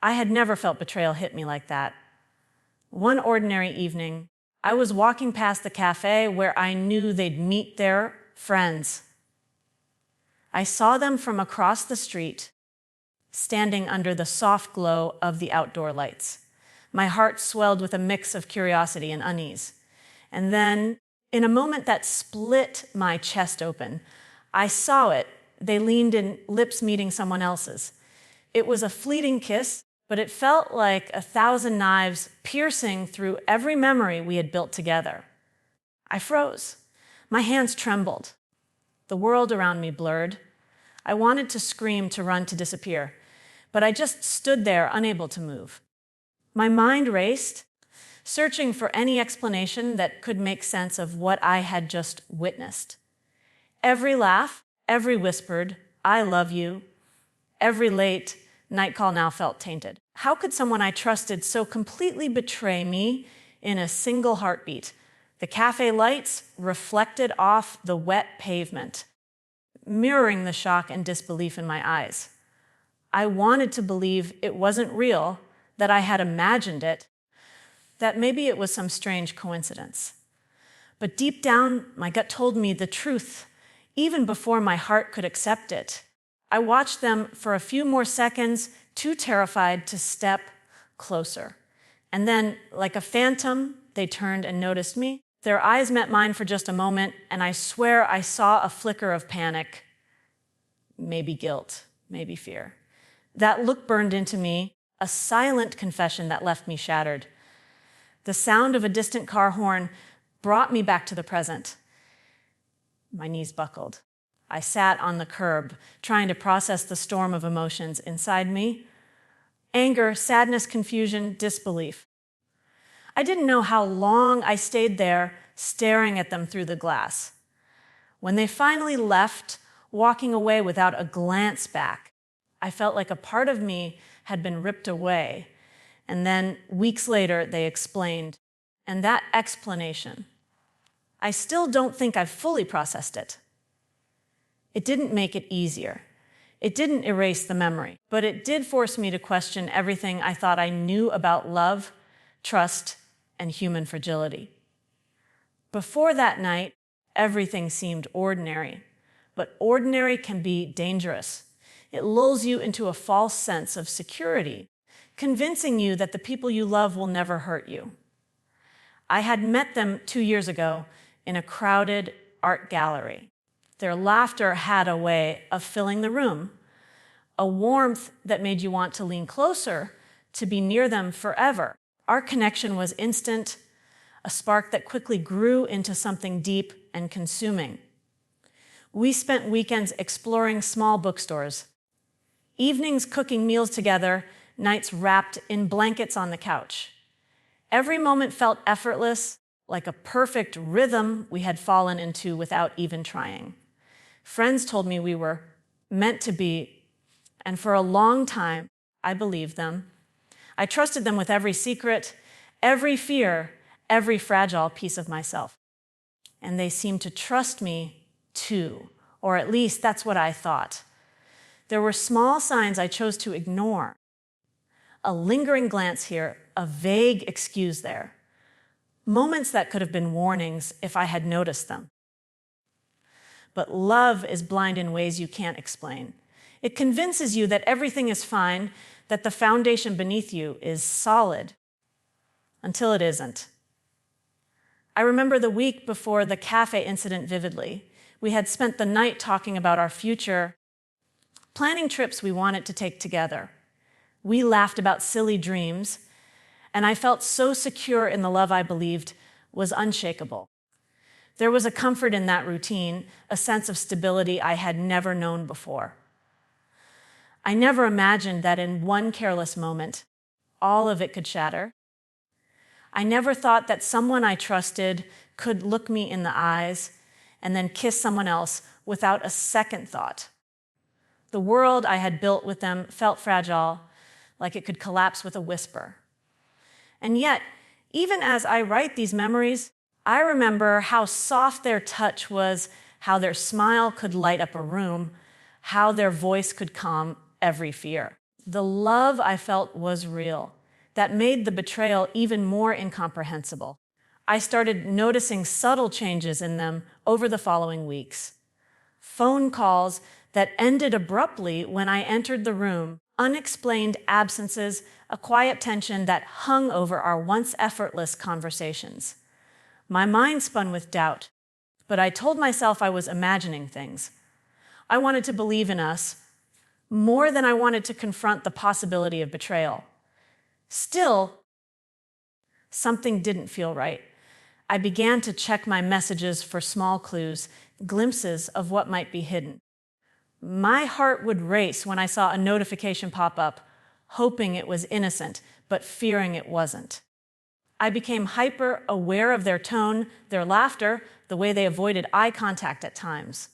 I had never felt betrayal hit me like that. One ordinary evening, I was walking past the cafe where I knew they'd meet their friends. I saw them from across the street, standing under the soft glow of the outdoor lights. My heart swelled with a mix of curiosity and unease. And then, in a moment that split my chest open, I saw it. They leaned in, lips meeting someone else's. It was a fleeting kiss, but it felt like 1,000 knives piercing through every memory we had built together. I froze. My hands trembled. The world around me blurred. I wanted to scream, to run, to disappear, but I just stood there, unable to move. My mind raced, searching for any explanation that could make sense of what I had just witnessed. Every laugh, every whispered, "I love you," every late night call now felt tainted. How could someone I trusted so completely betray me in a single heartbeat? The cafe lights reflected off the wet pavement, mirroring the shock and disbelief in my eyes. I wanted to believe it wasn't real, that I had imagined it, that maybe it was some strange coincidence. But deep down, my gut told me the truth, even before my heart could accept it. I watched them for a few more seconds, too terrified to step closer. And then, like a phantom, they turned and noticed me. Their eyes met mine for just a moment, and I swear I saw a flicker of panic, maybe guilt, maybe fear. That look burned into me, a silent confession that left me shattered. The sound of a distant car horn brought me back to the present. My knees buckled. I sat on the curb, trying to process the storm of emotions inside me. Anger, sadness, confusion, disbelief. I didn't know how long I stayed there, staring at them through the glass. When they finally left, walking away without a glance back, I felt like a part of me had been ripped away. And then, weeks later, they explained. And that explanation, I still don't think I've fully processed it. It didn't make it easier. It didn't erase the memory, but it did force me to question everything I thought I knew about love, trust, and human fragility. Before that night, everything seemed ordinary, but ordinary can be dangerous. It lulls you into a false sense of security, convincing you that the people you love will never hurt you. I had met them 2 years ago in a crowded art gallery. Their laughter had a way of filling the room, a warmth that made you want to lean closer, to be near them forever. Our connection was instant, a spark that quickly grew into something deep and consuming. We spent weekends exploring small bookstores, evenings cooking meals together, nights wrapped in blankets on the couch. Every moment felt effortless, like a perfect rhythm we had fallen into without even trying. Friends told me we were meant to be, and for a long time, I believed them. I trusted them with every secret, every fear, every fragile piece of myself. And they seemed to trust me too, or at least that's what I thought. There were small signs I chose to ignore. A lingering glance here, a vague excuse there. Moments that could have been warnings if I had noticed them. But love is blind in ways you can't explain. It convinces you that everything is fine, that the foundation beneath you is solid, until it isn't. I remember the week before the cafe incident vividly. We had spent the night talking about our future, planning trips we wanted to take together. We laughed about silly dreams, and I felt so secure in the love I believed was unshakable. There was a comfort in that routine, a sense of stability I had never known before. I never imagined that in one careless moment, all of it could shatter. I never thought that someone I trusted could look me in the eyes and then kiss someone else without a second thought. The world I had built with them felt fragile, like it could collapse with a whisper. And yet, even as I write these memories, I remember how soft their touch was, how their smile could light up a room, how their voice could calm every fear. The love I felt was real. That made the betrayal even more incomprehensible. I started noticing subtle changes in them over the following weeks. Phone calls that ended abruptly when I entered the room, unexplained absences, a quiet tension that hung over our once effortless conversations. My mind spun with doubt, but I told myself I was imagining things. I wanted to believe in us more than I wanted to confront the possibility of betrayal. Still, something didn't feel right. I began to check my messages for small clues, glimpses of what might be hidden. My heart would race when I saw a notification pop up, hoping it was innocent, but fearing it wasn't. I became hyper aware of their tone, their laughter, the way they avoided eye contact at times.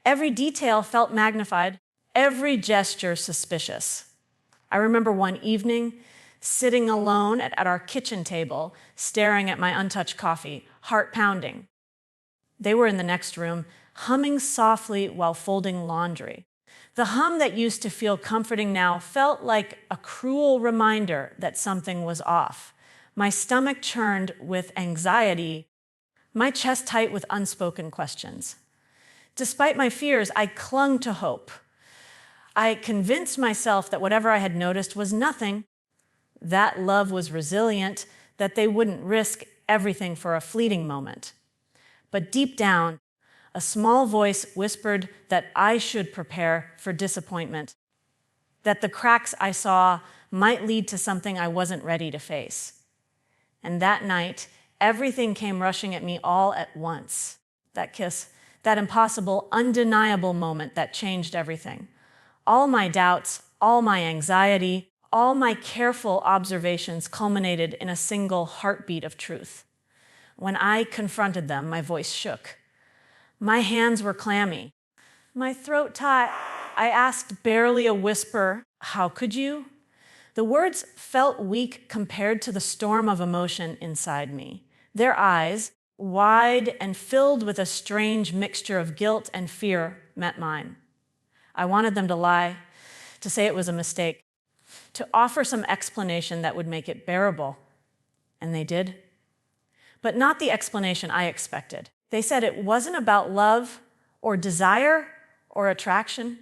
Every detail felt magnified, every gesture suspicious. I remember one evening, sitting alone at our kitchen table, staring at my untouched coffee, heart pounding. They were in the next room, humming softly while folding laundry. The hum that used to feel comforting now felt like a cruel reminder that something was off. My stomach churned with anxiety, my chest tight with unspoken questions. Despite my fears, I clung to hope. I convinced myself that whatever I had noticed was nothing, that love was resilient, that they wouldn't risk everything for a fleeting moment. But deep down, a small voice whispered that I should prepare for disappointment, that the cracks I saw might lead to something I wasn't ready to face. And that night, everything came rushing at me all at once. That kiss, that impossible, undeniable moment that changed everything. All my doubts, all my anxiety, all my careful observations culminated in a single heartbeat of truth. When I confronted them, my voice shook. My hands were clammy. My throat tight. I asked, barely a whisper, "How could you?" The words felt weak compared to the storm of emotion inside me. Their eyes, wide and filled with a strange mixture of guilt and fear, met mine. I wanted them to lie, to say it was a mistake, to offer some explanation that would make it bearable. And they did. But not the explanation I expected. They said it wasn't about love or desire or attraction.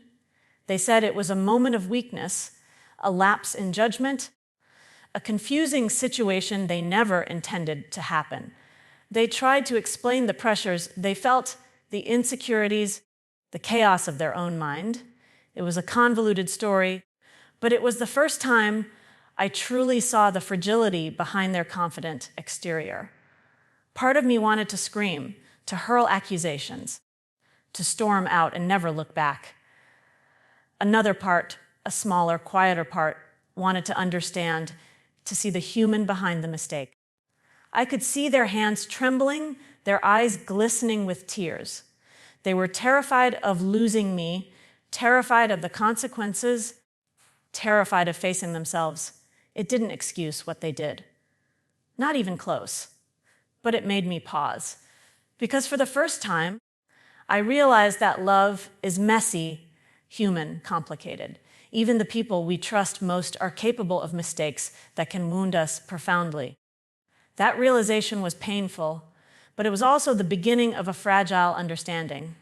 They said it was a moment of weakness, a lapse in judgment, a confusing situation they never intended to happen. They tried to explain the pressures they felt, the insecurities, the chaos of their own mind. It was a convoluted story, but it was the first time I truly saw the fragility behind their confident exterior. Part of me wanted to scream, to hurl accusations, to storm out and never look back. Another part, a smaller, quieter part, wanted to understand, to see the human behind the mistake. I could see their hands trembling, their eyes glistening with tears. They were terrified of losing me, terrified of the consequences, terrified of facing themselves. It didn't excuse what they did. Not even close. But it made me pause. Because for the first time, I realized that love is messy, human, complicated. Even the people we trust most are capable of mistakes that can wound us profoundly. That realization was painful, but it was also the beginning of a fragile understanding.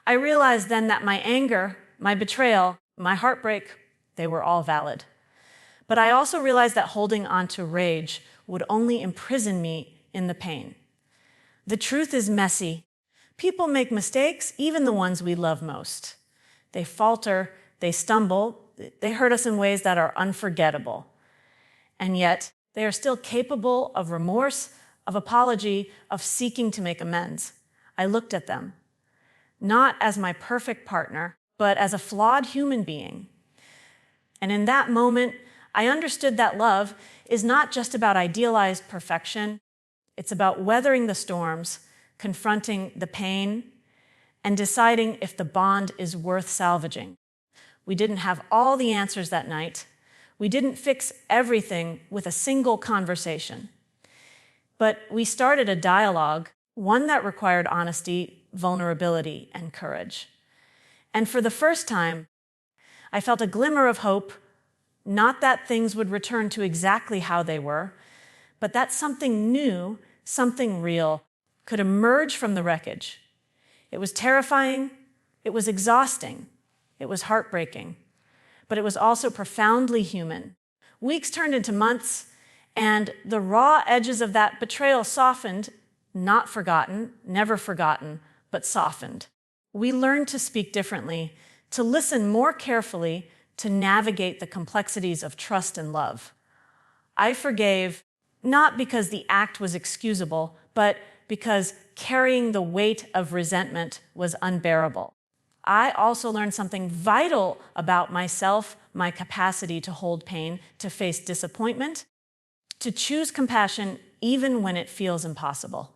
I realized then that my anger, my betrayal, my heartbreak, they were all valid. But I also realized that holding on to rage would only imprison me in the pain. The truth is messy. People make mistakes, even the ones we love most. They falter, they stumble, they hurt us in ways that are unforgettable. And yet, they are still capable of remorse, of apology, of seeking to make amends. I looked at them, not as my perfect partner, but as a flawed human being. And in that moment, I understood that love is not just about idealized perfection. It's about weathering the storms, confronting the pain, and deciding if the bond is worth salvaging. We didn't have all the answers that night. We didn't fix everything with a single conversation. But we started a dialogue, one that required honesty, vulnerability, and courage. And for the first time, I felt a glimmer of hope, not that things would return to exactly how they were, but that something new, something real, could emerge from the wreckage. It was terrifying, it was exhausting, it was heartbreaking, but it was also profoundly human. Weeks turned into months, and the raw edges of that betrayal softened, not forgotten, never forgotten, but softened. We learned to speak differently, to listen more carefully, to navigate the complexities of trust and love. I forgave, not because the act was excusable, but because carrying the weight of resentment was unbearable. I also learned something vital about myself, my capacity to hold pain, to face disappointment, to choose compassion even when it feels impossible.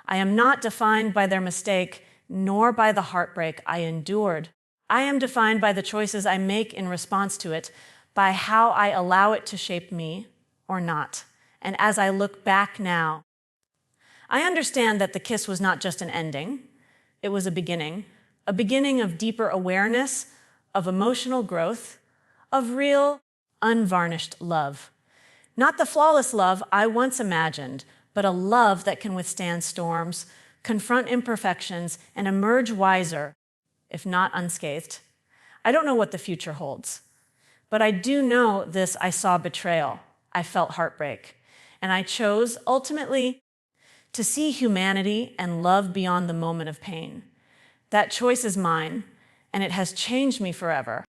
I am not defined by their mistake, nor by the heartbreak I endured. I am defined by the choices I make in response to it, by how I allow it to shape me or not. And as I look back now, I understand that the kiss was not just an ending. It was a beginning of deeper awareness, of emotional growth, of real, unvarnished love. Not the flawless love I once imagined, but a love that can withstand storms, confront imperfections, and emerge wiser, if not unscathed. I don't know what the future holds, but I do know this: I saw betrayal, I felt heartbreak, and I chose, ultimately, to see humanity and love beyond the moment of pain. That choice is mine, and it has changed me forever.